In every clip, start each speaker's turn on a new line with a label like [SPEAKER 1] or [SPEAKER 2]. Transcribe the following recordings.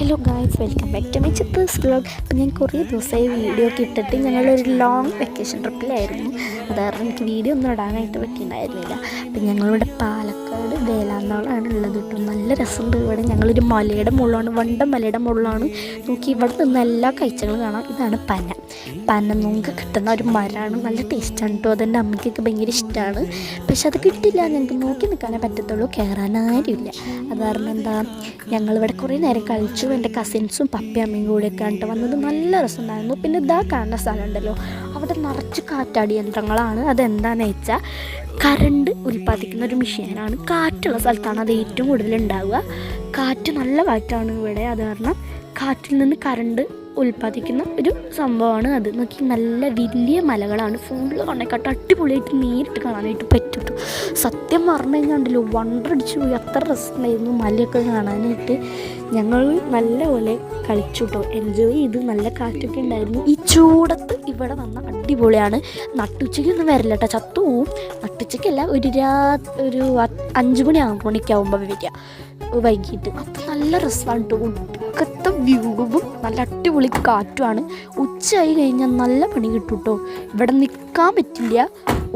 [SPEAKER 1] Hello guys, welcome back to my Chithra's vlog. അപ്പോൾ ഞാൻ കുറേ ദിവസമായി വീഡിയോ ഒക്കെ ഇട്ടിട്ട് ഞങ്ങളൊരു ലോങ് വെക്കേഷൻ ട്രിപ്പിലായിരുന്നു. അത് കാരണം എനിക്ക് വീഡിയോ ഒന്നും ഇടാനായിട്ട് പറ്റിയിട്ടുണ്ടായിരുന്നില്ല. അപ്പം ഞങ്ങളിവിടെ പാലക്കാട് വേലാന്നാളാണ് ഉള്ളത് കേട്ടോ. നല്ല രസമുണ്ട് ഇവിടെ. ഞങ്ങളൊരു മലയുടെ മുകളിലാണ്, വണ്ടം മലയുടെ മുകളിലാണ്. നോക്കി ഇവിടെ നിന്ന് എല്ലാ കാഴ്ചകളും കാണാം. ഇതാണ് പന നൂങ്ക് കിട്ടുന്ന ഒരു മരമാണ്. നല്ല ടേസ്റ്റാണ് കേട്ടോ. അതെൻ്റെ അമ്മയ്ക്കൊക്കെ ഭയങ്കര ഇഷ്ടമാണ്. പക്ഷെ അത് കിട്ടില്ല, ഞങ്ങൾക്ക് നോക്കി നിൽക്കാനേ പറ്റത്തുള്ളൂ, കയറാനാരുമില്ല. അത് കാരണം എന്താ, ഞങ്ങളിവിടെ കുറേ നേരം കളിച്ചു. എൻ്റെ കസിൻസും പപ്പയും അമ്മയും കൂടെയൊക്കെ കണ്ടിട്ട് വന്നത്. നല്ല രസമുണ്ടായിരുന്നു. പിന്നെ ഇതാ കാണുന്ന സ്ഥലം ഉണ്ടല്ലോ, അവിടെ നിറച്ച് കാറ്റാടി യന്ത്രങ്ങളാണ്. അതെന്താണെന്ന് വെച്ചാൽ കറണ്ട് ഉൽപ്പാദിക്കുന്ന ഒരു മെഷീനാണ്. കാറ്റുള്ള സ്ഥലത്താണ് അത് ഏറ്റവും കൂടുതൽ ഉണ്ടാവുക. കാറ്റ്, നല്ല കാറ്റാണ് ഇവിടെ. അത് കാരണം കാറ്റിൽ നിന്ന് കറണ്ട് ഉൽപ്പാദിക്കുന്ന ഒരു സംഭവമാണ് അത്. നോക്കി, നല്ല വലിയ മലകളാണ്. ഫുള്ള് കണ്ണേക്കാട്ട് അടിപൊളിയായിട്ട് നേരിട്ട് കാണാനായിട്ട് പറ്റും. സത്യം പറഞ്ഞു കഴിഞ്ഞാൽ വണ്ടടിച്ചു പോയി. അത്ര രസമുണ്ടായിരുന്നു മലയൊക്കെ കാണാനായിട്ട്. ഞങ്ങൾ നല്ലപോലെ കളിച്ചു കേട്ടോ, എൻജോയ് ചെയ്ത്. നല്ല കാറ്റൊക്കെ ഉണ്ടായിരുന്നു. ഈ ചൂടത്ത് ഇവിടെ വന്ന അടിപൊളിയാണ്. നട്ടുച്ചയ്ക്കൊന്നും വരില്ല കേട്ടോ, ചത്തു പോവും. നട്ടുച്ചയ്ക്കല്ല, ഒരു 5 മണി 6 മണിക്കാവുമ്പോൾ വരിക വൈകിട്ട്. അപ്പം നല്ല രസമാണ് കേട്ടോ. ഒടുക്കത്തെ വ്യൂവും നല്ല അടിപൊളി കാറ്റുമാണ്. ഉച്ചയായി കഴിഞ്ഞാൽ നല്ല പണി കിട്ടും കേട്ടോ. ഇവിടെ നിൽക്കാൻ പറ്റില്ല,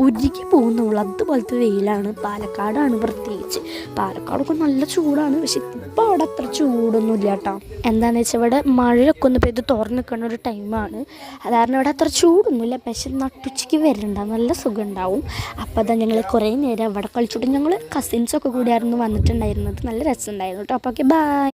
[SPEAKER 1] ഉരുകി പോകുന്നുള്ളൂ. അതുപോലത്തെ വെയിലാണ്. പാലക്കാടാണ് പ്രത്യേകിച്ച്. പാലക്കാടൊക്കെ നല്ല ചൂടാണ്. പക്ഷെ ഇപ്പോൾ അവിടെ അത്ര ചൂടൊന്നും ഇല്ല കേട്ടോ. എന്താണെന്ന് വെച്ചാൽ ഇവിടെ മഴയൊക്കെ ഒന്ന് പെയ്ത് തുറന്ന് നിൽക്കുന്ന ഒരു ടൈമാണ്. അത് കാരണം ഇവിടെ അത്ര ചൂടൊന്നുമില്ല. പക്ഷെ നട്ടുച്ചയ്ക്ക് വരണ്ടാവും, നല്ല സുഖം ഉണ്ടാവും. അപ്പോൾ അതാ ഞങ്ങൾ കുറേ നേരം അവിടെ കളിച്ചിട്ട് ഞങ്ങൾ കസിൻസൊക്കെ കൂടിയായിരുന്നു വന്നിട്ടുണ്ടായിരുന്നത്. നല്ല രസമുണ്ടായിരുന്നു കേട്ടോ. അപ്പോൾ ഓക്കെ, ബൈ.